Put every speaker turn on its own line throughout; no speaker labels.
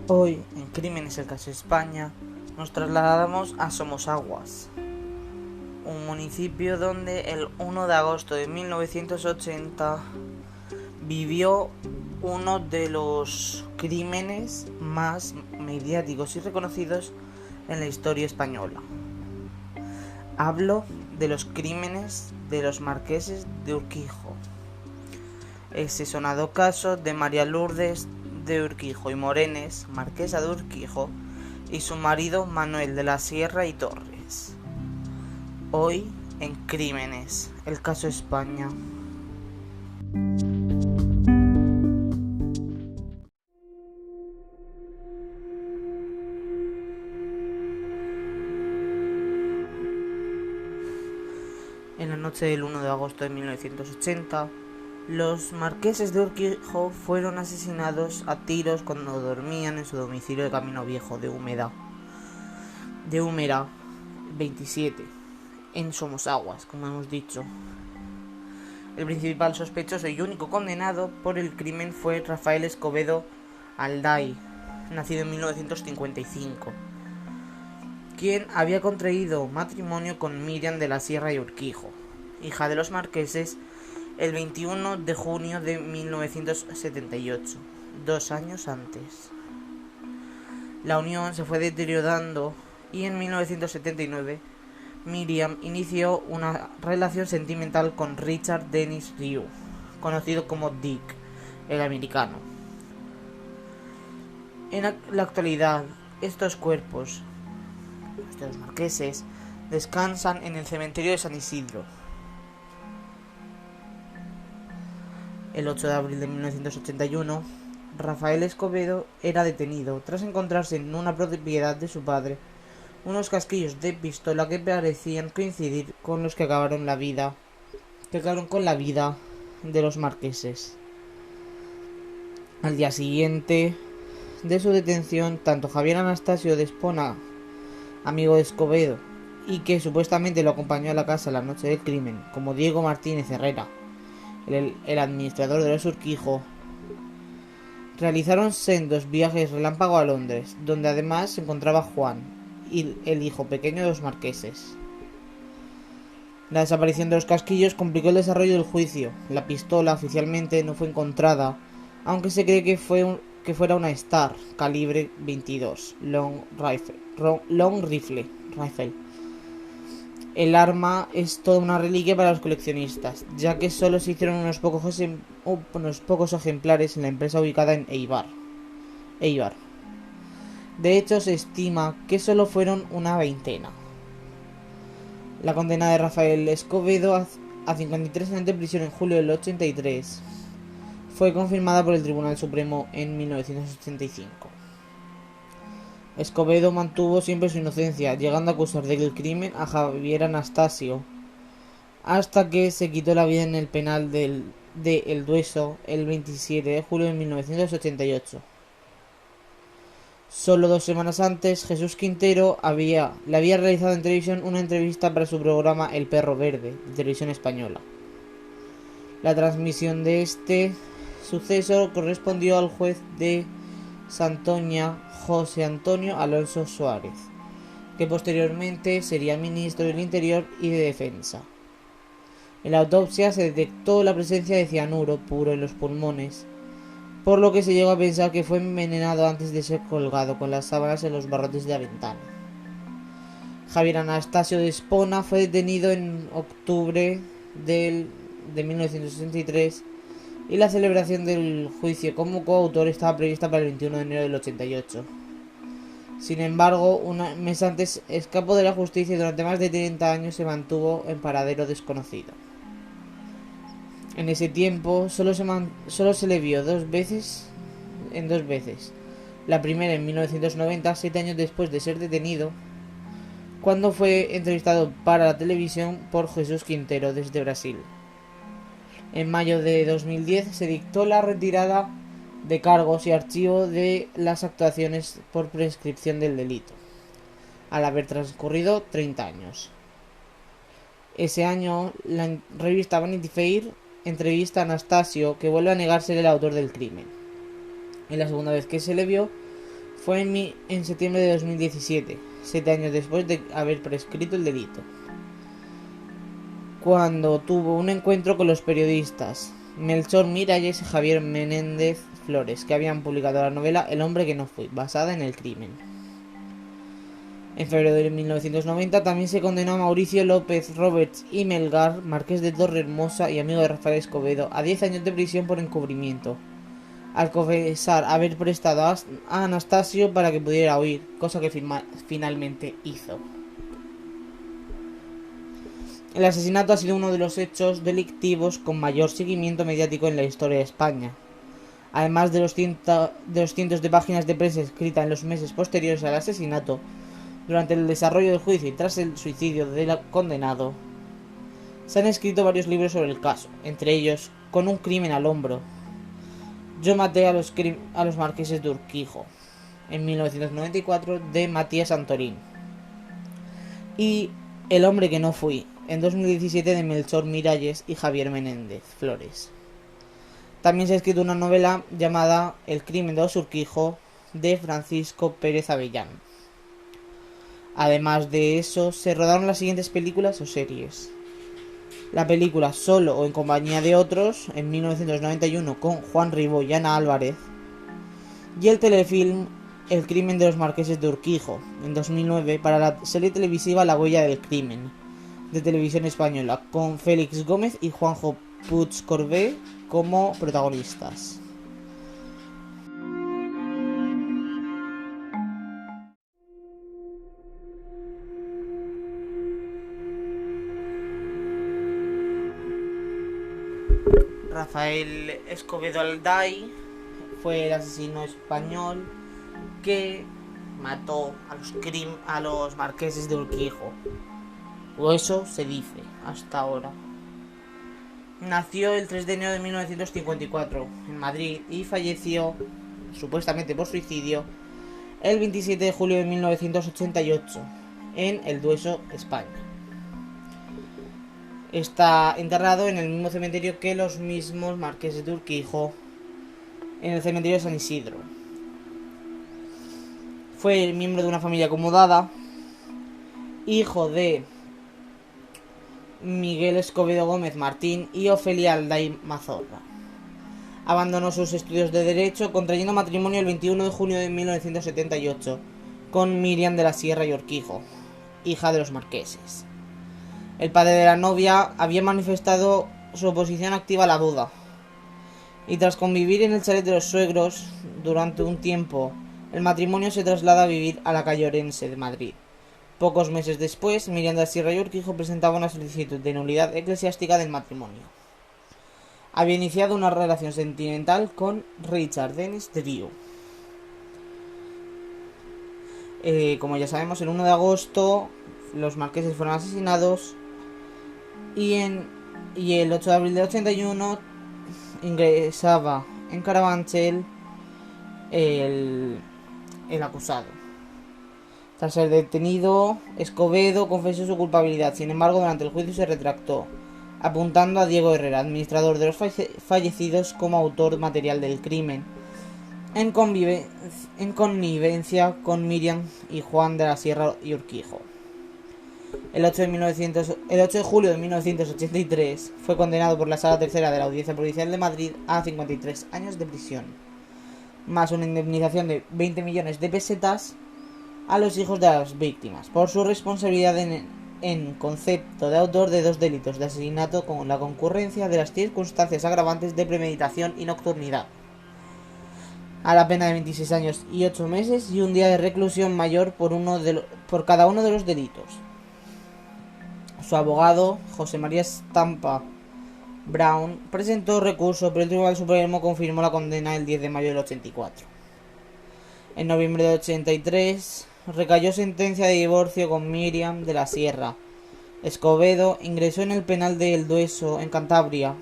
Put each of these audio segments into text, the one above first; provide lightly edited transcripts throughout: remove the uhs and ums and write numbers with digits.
Hoy, en Crímenes, el caso España, nos trasladamos a Somosaguas, un municipio donde el 1 de agosto de 1980 vivió uno de los crímenes más mediáticos y reconocidos en la historia española. Hablo de los crímenes de los marqueses de Urquijo. Ese sonado caso de María Lourdes de Urquijo y Morenes, marquesa de Urquijo, y su marido Manuel de la Sierra y Torres. Hoy en Crímenes, el caso España. En la noche del 1 de agosto de 1980, los marqueses de Urquijo fueron asesinados a tiros cuando dormían en su domicilio de Camino Viejo de Úmera 27, en Somosaguas, como hemos dicho. El principal sospechoso y único condenado por el crimen fue Rafael Escobedo Alday, nacido en 1955, quien había contraído matrimonio con Miriam de la Sierra y Urquijo, hija de los marqueses, el 21 de junio de 1978, 2 años antes. La unión se fue deteriorando y en 1979 Miriam inició una relación sentimental con Richard Dennis Ryu, conocido como Dick, el americano. En la actualidad, estos cuerpos, los de los marqueses, descansan en el cementerio de San Isidro. El 8 de abril de 1981, Rafael Escobedo era detenido tras encontrarse en una propiedad de su padre unos casquillos de pistola que parecían coincidir con los que acabaron con la vida de los marqueses. Al día siguiente de su detención, tanto Javier Anastasio de Espona, amigo de Escobedo, y que supuestamente lo acompañó a la casa la noche del crimen, como Diego Martínez Herrera, el administrador de los Urquijo, realizaron sendos viajes relámpago a Londres, donde además se encontraba Juan, el hijo pequeño de los marqueses. La desaparición de los casquillos complicó el desarrollo del juicio. La pistola oficialmente no fue encontrada, aunque se cree que fuera una Star calibre 22 long rifle. El arma es toda una reliquia para los coleccionistas, ya que solo se hicieron unos pocos ejemplares en la empresa ubicada en Eibar. De hecho, se estima que solo fueron una veintena. La condena de Rafael Escobedo a 53 años de prisión en julio del 83 fue confirmada por el Tribunal Supremo en 1985. Escobedo mantuvo siempre su inocencia, llegando a acusar del crimen a Javier Anastasio, hasta que se quitó la vida en el penal de El Dueso el 27 de julio de 1988. Solo 2 semanas antes, Jesús Quintero le había realizado en televisión una entrevista para su programa El Perro Verde, de Televisión Española. La transmisión de este suceso correspondió al juez de Santoña, José Antonio Alonso Suárez, que posteriormente sería ministro del Interior y de Defensa. En la autopsia se detectó la presencia de cianuro puro en los pulmones, por lo que se llegó a pensar que fue envenenado antes de ser colgado con las sábanas en los barrotes de la ventana. Javier Anastasio de Espona fue detenido en octubre de 1963 y la celebración del juicio como coautor estaba prevista para el 21 de enero del 88. Sin embargo, un mes antes escapó de la justicia y durante más de 30 años se mantuvo en paradero desconocido. En ese tiempo solo se le vio dos veces. La primera en 1990, 7 años después de ser detenido, cuando fue entrevistado para la televisión por Jesús Quintero desde Brasil. En mayo de 2010 se dictó la retirada de cargos y archivo de las actuaciones por prescripción del delito, al haber transcurrido 30 años. Ese año, la revista Vanity Fair entrevista a Anastasio, que vuelve a negar ser el autor del crimen. En la segunda vez que se le vio Fue en septiembre de 2017, 7 años después de haber prescrito el delito, cuando tuvo un encuentro con los periodistas Melchor Miralles y Javier Menéndez Flores, que habían publicado la novela El hombre que no fui, basada en el crimen. En febrero de 1990 también se condenó a Mauricio López Roberts y Melgar, marqués de Torrehermosa y amigo de Rafael Escobedo, a 10 años de prisión por encubrimiento, al confesar haber prestado a Anastasio para que pudiera huir, cosa que finalmente hizo. El asesinato ha sido uno de los hechos delictivos con mayor seguimiento mediático en la historia de España. Además de los cientos de páginas de prensa escritas en los meses posteriores al asesinato, durante el desarrollo del juicio y tras el suicidio del condenado, se han escrito varios libros sobre el caso, entre ellos Con un crimen al hombro, Yo maté a los marqueses de Urquijo, en 1994, de Matías Antorín, y El hombre que no fui, en 2017, de Melchor Miralles y Javier Menéndez Flores. También se ha escrito una novela llamada El crimen de los Urquijo, de Francisco Pérez Avellán. Además de eso, se rodaron las siguientes películas o series. La película Solo o en compañía de otros, en 1991, con Juan Ribó y Ana Álvarez. Y el telefilm El crimen de los marqueses de Urquijo, en 2009, para la serie televisiva La huella del crimen, de Televisión Española, con Félix Gómez y Juanjo Puig Corbé como protagonistas. Rafael Escobedo Alday fue el asesino español que mató a los marqueses de Urquijo, o eso se dice hasta ahora. Nació el 3 de enero de 1954 en Madrid y falleció, supuestamente por suicidio, el 27 de julio de 1988 en El Dueso, España. Está enterrado en el mismo cementerio que los mismos marqueses de Urquijo, en el cementerio de San Isidro. Fue miembro de una familia acomodada, hijo de Miguel Escobedo Gómez Martín y Ofelia Alday Mazorra. Abandonó sus estudios de Derecho, contrayendo matrimonio el 21 de junio de 1978 con Miriam de la Sierra y Urquijo, hija de los marqueses. El padre de la novia había manifestado su oposición activa a la boda, y tras convivir en el chalet de los suegros durante un tiempo, el matrimonio se traslada a vivir a la calle Orense de Madrid. Pocos meses después, Miriam de la Sierra y Urquijo presentaba una solicitud de nulidad eclesiástica del matrimonio. Había iniciado una relación sentimental con Richard Dennis Drew. Como ya sabemos, el 1 de agosto los marqueses fueron asesinados y el 8 de abril de 81 ingresaba en Carabanchel el acusado. Tras ser detenido, Escobedo confesó su culpabilidad. Sin embargo, durante el juicio se retractó, apuntando a Diego Herrera, administrador de los fallecidos, como autor material del crimen, en connivencia con Miriam y Juan de la Sierra y Urquijo. El 8 de julio de 1983 fue condenado por la Sala Tercera de la Audiencia Provincial de Madrid a 53 años de prisión, más una indemnización de 20 millones de pesetas a los hijos de las víctimas, por su responsabilidad en concepto de autor de 2 delitos de asesinato con la concurrencia de las circunstancias agravantes de premeditación y nocturnidad, a la pena de 26 años y 8 meses y un día de reclusión mayor por cada uno de los delitos. Su abogado, José María Estampa Brown, presentó recurso, pero el Tribunal Supremo confirmó la condena el 10 de mayo del 84. En noviembre de 83 recayó sentencia de divorcio con Miriam de la Sierra. Escobedo ingresó en el penal de El Dueso, en Cantabria,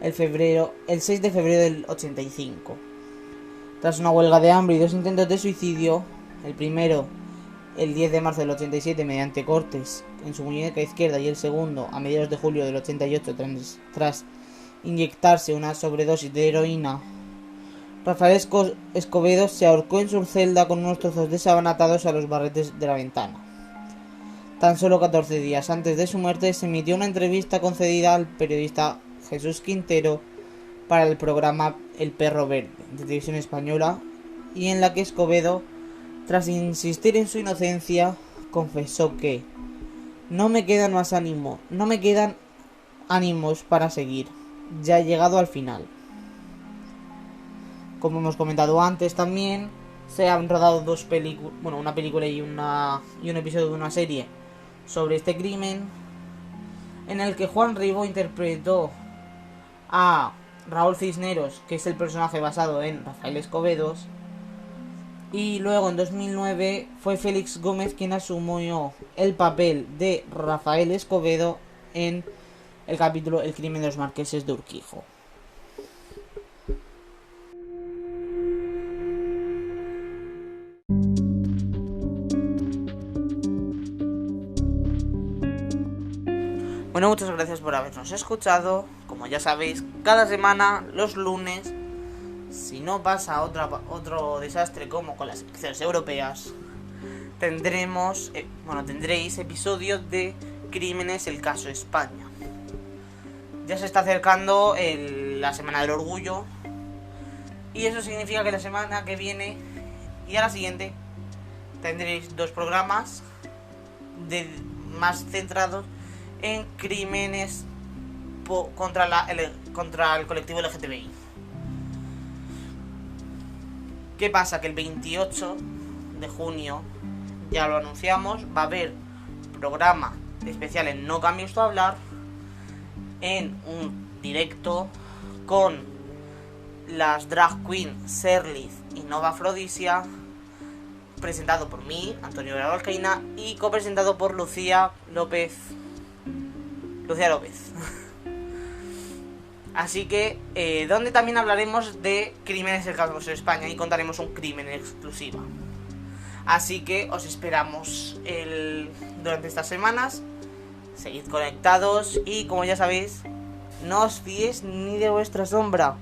el 6 de febrero del 85. Tras una huelga de hambre y 2 intentos de suicidio, el primero el 10 de marzo del 87 mediante cortes en su muñeca izquierda y el segundo a mediados de julio del 88 tras inyectarse una sobredosis de heroína, Rafael Escobedo se ahorcó en su celda con unos trozos de sábana atados a los barretes de la ventana. Tan solo 14 días antes de su muerte se emitió una entrevista concedida al periodista Jesús Quintero para el programa El Perro Verde de Televisión Española, y en la que Escobedo, tras insistir en su inocencia, confesó que no me quedan ánimos para seguir, ya he llegado al final. Como hemos comentado antes también, se han rodado dos películas, una película y un episodio de una serie sobre este crimen, en el que Juan Ribó interpretó a Raúl Cisneros, que es el personaje basado en Rafael Escobedo, y luego en 2009 fue Félix Gómez quien asumió el papel de Rafael Escobedo en el capítulo El crimen de los marqueses de Urquijo. Bueno, muchas gracias por habernos escuchado. Como ya sabéis, cada semana, los lunes, si no pasa otro desastre como con las elecciones europeas, tendréis episodios de Crímenes, el caso España. Ya se está acercando la Semana del Orgullo, y eso significa que la semana que viene y a la siguiente tendréis dos programas más centrados en crímenes contra el colectivo LGTBI. ¿Qué pasa? Que el 28 de junio, ya lo anunciamos, va a haber programa especial en No Cambies Tu Hablar, en un directo con las drag queen Serliz y Nova Afrodisia, presentado por mí, Antonio Alcaína, y copresentado por Lucía López. Así que, donde también hablaremos de crímenes del caso de España y contaremos un crimen exclusiva. Así que os esperamos durante estas semanas. Seguid conectados y, como ya sabéis, no os fiéis ni de vuestra sombra.